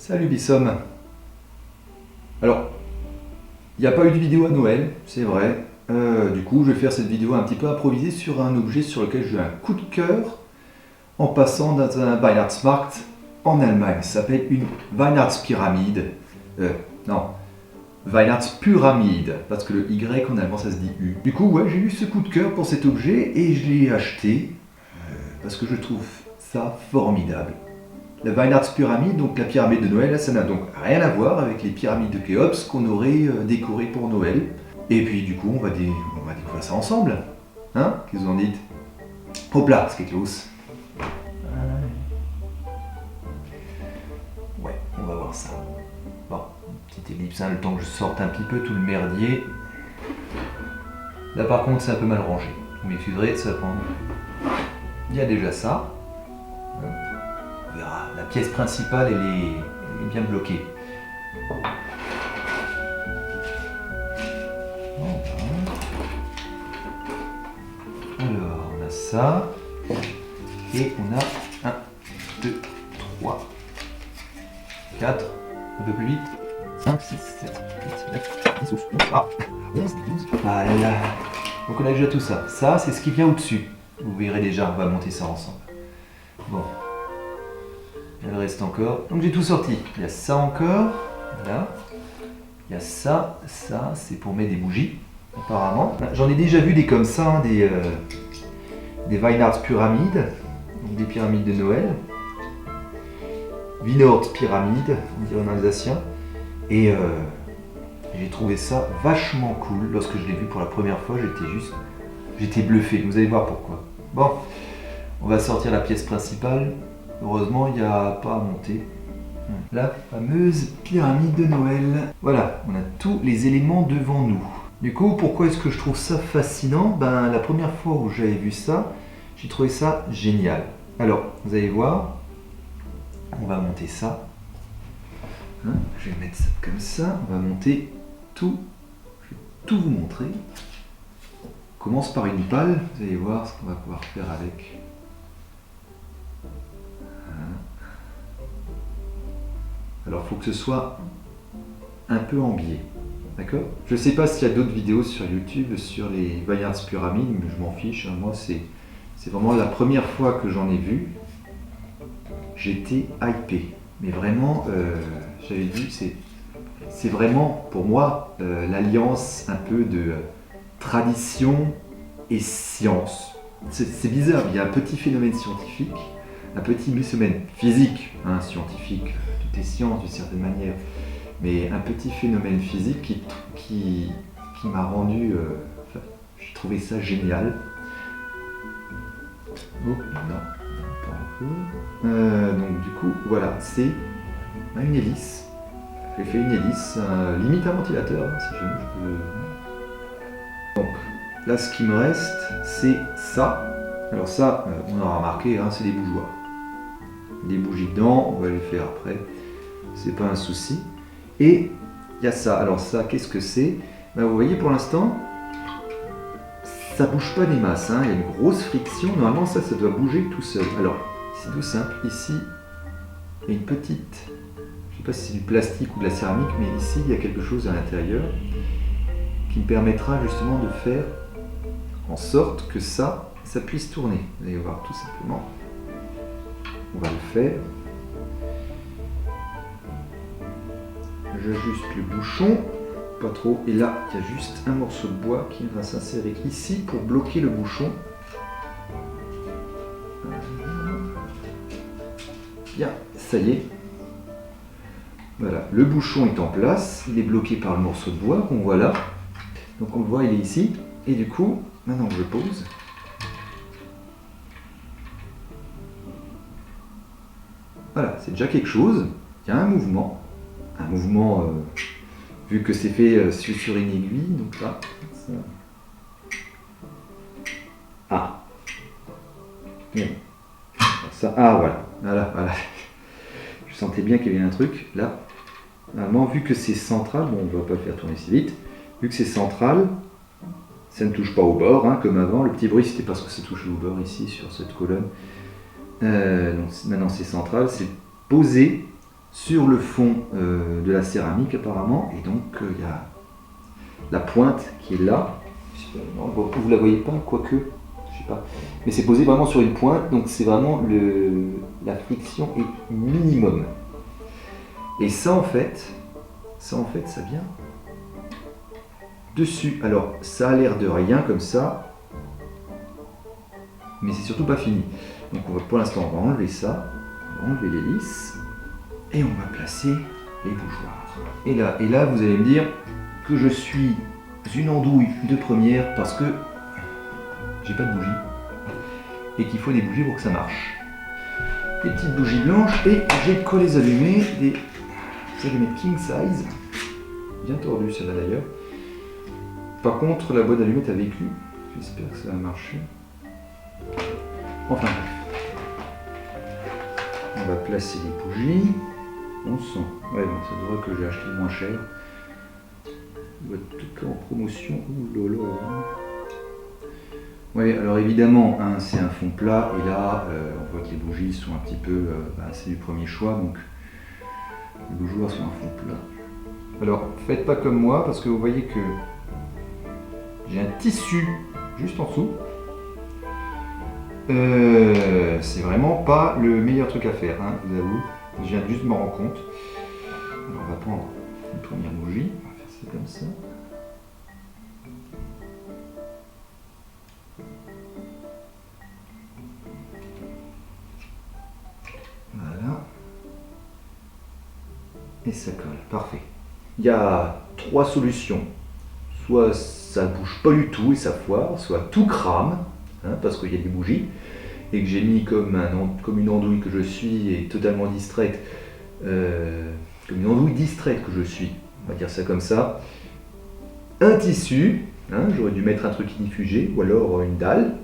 Salut Bissom. Alors, il n'y a pas eu de vidéo à Noël, c'est vrai. Du coup, je vais faire cette vidéo un petit peu improvisée sur un objet sur lequel j'ai eu un coup de cœur en passant dans un Weihnachtsmarkt en Allemagne. Ça s'appelle une Weihnachtspyramide. Non, Weihnachtspyramide, parce que le Y en allemand ça se dit U. Du coup, ouais, j'ai eu ce coup de cœur pour cet objet et je l'ai acheté parce que je trouve ça formidable. La Weihnachtspyramide, donc la pyramide de Noël, ça n'a donc rien à voir avec les pyramides de Khéops qu'on aurait décorées pour Noël. Et puis du coup, on va découvrir ça ensemble. Hein? Qu'est-ce que vous en dites? Hop là, c'est close. Ouais, on va voir ça. Bon, petite ellipse, hein, le temps que je sorte un petit peu tout le merdier. Là par contre, c'est un peu mal rangé. Vous m'excuserez, ça va prendre. Il y a déjà ça. On verra. La pièce principale, elle est bien bloquée. Alors, on a ça. Et on a 1, 2, 3, 4, un peu plus vite. 5, 6, 7, 8, 9, 10, 11, 11, 12. Voilà. Donc on a déjà tout ça. Ça, c'est ce qui vient au-dessus. Vous verrez déjà, on va monter ça ensemble. Bon. Il reste encore. Donc j'ai tout sorti. Il y a ça encore. Là. Il y a ça. Ça, c'est pour mettre des bougies. Apparemment. J'en ai déjà vu des comme ça, hein, des Weihnachtspyramides. Donc des pyramides de Noël. Weihnachtspyramide, on dirait en alsacien. Et j'ai trouvé ça vachement cool. Lorsque je l'ai vu pour la première fois, j'étais bluffé. Vous allez voir pourquoi. Bon, on va sortir la pièce principale. Heureusement, il n'y a pas à monter. La fameuse pyramide de Noël. Voilà, on a tous les éléments devant nous. Du coup, pourquoi est-ce que je trouve ça fascinant? Ben, la première fois où j'avais vu ça, j'ai trouvé ça génial. Alors, vous allez voir, on va monter ça. Hein, je vais mettre ça comme ça. On va monter tout. Je vais tout vous montrer. On commence par une pale. Vous allez voir ce qu'on va pouvoir faire avec. Alors, il faut que ce soit un peu en biais. D'accord? Je ne sais pas s'il y a d'autres vidéos sur YouTube sur les Weihnachtspyramides, mais je m'en fiche. Hein. Moi, c'est vraiment la première fois que j'en ai vu. J'étais hypé. Mais vraiment, j'avais vu, c'est vraiment pour moi l'alliance un peu de tradition et science. C'est bizarre, il y a un petit phénomène scientifique, un petit phénomène physique, hein, scientifique, tout est science d'une certaine manière, mais un petit phénomène physique qui m'a rendu, j'ai trouvé ça génial. Oh non, pas encore. Donc du coup, voilà, c'est une hélice. J'ai fait une hélice, limite un ventilateur, hein, si jamais je peux. Donc là, ce qui me reste, c'est ça. Alors ça, on aura remarqué, hein, c'est des bougeoirs. Des bougies dedans, on va les faire après. C'est pas un souci. Et il y a ça. Alors ça, qu'est-ce que c'est? Ben, vous voyez, pour l'instant, ça bouge pas des masses. Hein. Il y a une grosse friction. Normalement, ça doit bouger tout seul. Alors, c'est tout simple. Ici, il y a une petite... Je ne sais pas si c'est du plastique ou de la céramique, mais ici, il y a quelque chose à l'intérieur qui me permettra justement de faire en sorte que ça puisse tourner. Vous allez voir, tout simplement. On va le faire. J'ajuste le bouchon, pas trop, et là, il y a juste un morceau de bois qui va s'insérer ici pour bloquer le bouchon. Bien, ça y est. Voilà, le bouchon est en place, il est bloqué par le morceau de bois qu'on voit là. Donc on le voit, il est ici. Et du coup, maintenant je pose. Voilà, c'est déjà quelque chose. Il y a un mouvement. Un mouvement, vu que c'est fait sur une aiguille. Donc là, ça. Ah. Bien. Ça, ah voilà. Voilà. Je sentais bien qu'il y avait un truc là. Normalement, vu que c'est central, bon, on ne va pas le faire tourner si vite. Vu que c'est central, ça ne touche pas au bord, hein, comme avant. Le petit bruit, c'était parce que ça touchait au bord ici, sur cette colonne. Donc maintenant, c'est central, c'est posé sur le fond de la céramique apparemment, et donc il y a la pointe qui est là. Vous la voyez pas, quoique, je sais pas. Mais c'est posé vraiment sur une pointe, donc c'est vraiment la friction est minimum. Et ça en fait, ça vient dessus. Alors ça a l'air de rien comme ça, mais c'est surtout pas fini. Donc pour l'instant on va enlever ça, on va enlever l'hélice et on va placer les bougeoirs. Et là vous allez me dire que je suis une andouille de première parce que j'ai pas de bougie et qu'il faut des bougies pour que ça marche. Des petites bougies blanches et j'ai de quoi les allumer, des allumettes king size, bien tordues celle-là d'ailleurs. Par contre la boîte d'allumettes a vécu, j'espère que ça va marcher. Enfin on va placer les bougies. On sent, ouais bon, ça devrait que j'ai acheté moins cher. Il va tout en promotion, ouh là là. Oui, alors évidemment, hein, c'est un fond plat, et là, on voit que les bougies sont un petit peu, c'est du premier choix, donc les bougeoirs sont un fond plat. Alors, faites pas comme moi, parce que vous voyez que j'ai un tissu juste en dessous. C'est vraiment pas le meilleur truc à faire, hein, je vous avoue. Je viens juste de m'en rendre compte. Alors, on va prendre une première bougie, on va faire ça comme ça. Voilà. Et ça colle, parfait. Il y a trois solutions. Soit ça bouge pas du tout et ça foire, soit tout crame, hein, parce qu'il y a des bougies, et que j'ai mis comme une andouille que je suis et totalement distraite, comme une andouille distraite que je suis, on va dire ça comme ça. Un tissu, hein, j'aurais dû mettre un truc ignifugé, ou alors une dalle.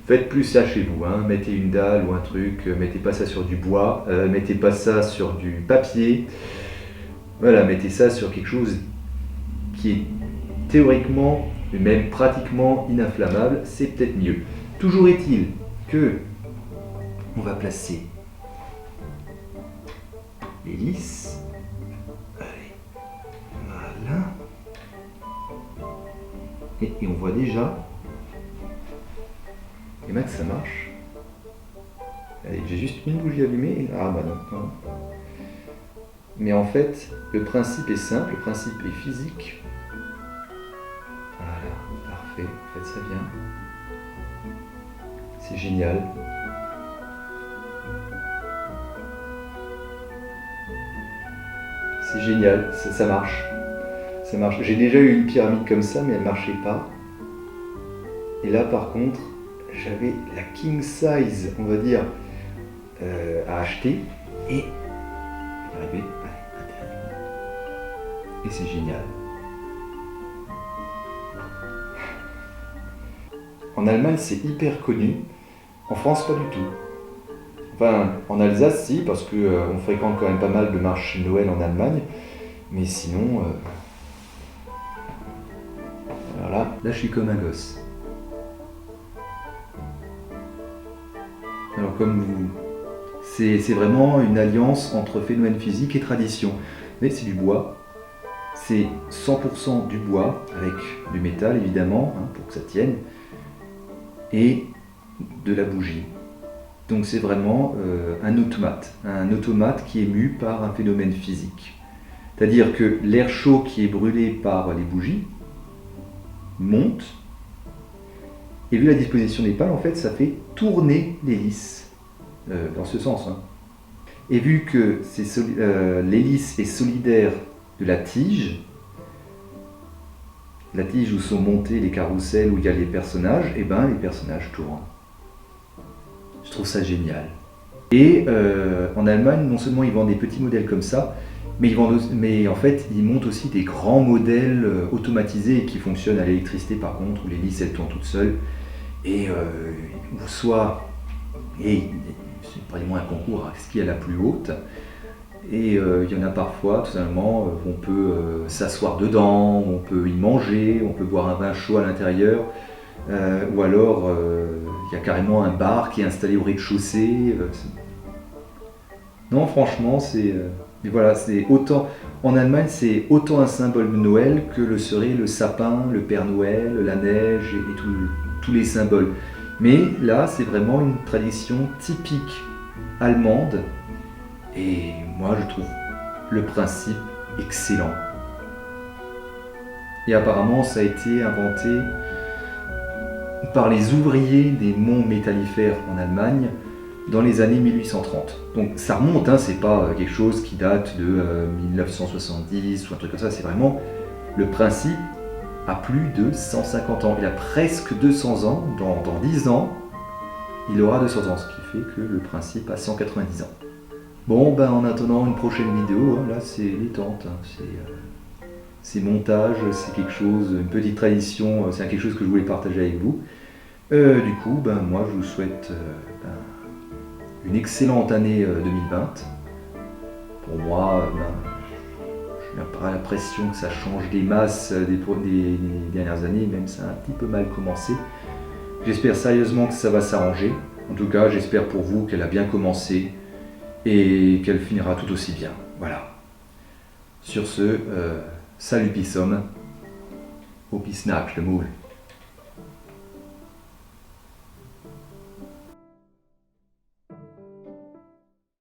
Faites plus ça chez vous, hein. Mettez une dalle ou un truc, mettez pas ça sur du bois, mettez pas ça sur du papier. Voilà, mettez ça sur quelque chose qui est théoriquement, et même pratiquement inflammable, c'est peut-être mieux. Toujours est-il que on va placer l'hélice. Allez, voilà. Et on voit déjà que ça marche. Allez, j'ai juste une bougie allumée. Et... ah bah non. Mais en fait, le principe est simple, le principe est physique. Voilà, parfait, faites ça bien. C'est génial. C'est génial, ça marche. Ça marche. J'ai déjà eu une pyramide comme ça, mais elle ne marchait pas. Et là, par contre, j'avais la king size, on va dire, à acheter. Et arrivé. Et c'est génial. En Allemagne, c'est hyper connu. En France, pas du tout. Enfin, en Alsace, si, parce qu'on fréquente quand même pas mal de marchés de Noël en Allemagne. Mais sinon... alors là, je suis comme un gosse. Alors comme vous... c'est vraiment une alliance entre phénomène physique et tradition. Mais c'est du bois. C'est 100% du bois, avec du métal évidemment, hein, pour que ça tienne, et de la bougie. Donc c'est vraiment un automate qui est mu par un phénomène physique. C'est-à-dire que l'air chaud qui est brûlé par les bougies monte, et vu la disposition des pales, en fait, ça fait tourner l'hélice, dans ce sens. Hein. Et vu que l'hélice est solidaire de la tige où sont montés les carrousels, où il y a les personnages, et ben les personnages tournent. Je trouve ça génial. Et en Allemagne, non seulement ils vendent des petits modèles comme ça, mais en fait ils montent aussi des grands modèles automatisés qui fonctionnent à l'électricité par contre, où l'hélice elle tourne toute seule, et c'est pratiquement un concours à ce qui est la plus haute. Et il y en a parfois, tout simplement, on peut s'asseoir dedans, on peut y manger, on peut boire un vin chaud à l'intérieur, ou alors il y a carrément un bar qui est installé au rez-de-chaussée. Non, franchement, c'est... mais voilà, c'est autant... En Allemagne, c'est autant un symbole de Noël que le serait le sapin, le Père Noël, la neige et tous les symboles. Mais là, c'est vraiment une tradition typique allemande. Et moi, je trouve le principe excellent. Et apparemment, ça a été inventé par les ouvriers des monts métallifères en Allemagne dans les années 1830. Donc ça remonte, hein, c'est pas quelque chose qui date de 1970 ou un truc comme ça, c'est vraiment le principe a plus de 150 ans. Il a presque 200 ans, dans 10 ans, il aura 200 ans, ce qui fait que le principe a 190 ans. Bon, ben en attendant une prochaine vidéo, hein, là c'est détente, hein, c'est montage, c'est quelque chose, une petite tradition, c'est quelque chose que je voulais partager avec vous. Du coup, ben moi je vous souhaite une excellente année 2020. Pour moi, je n'ai pas l'impression que ça change des masses des dernières années, même ça a un petit peu mal commencé. J'espère sérieusement que ça va s'arranger. En tout cas, j'espère pour vous qu'elle a bien commencé et qu'elle finira tout aussi bien. Voilà. Sur ce, salut Pissom, au Pisnach, le moule.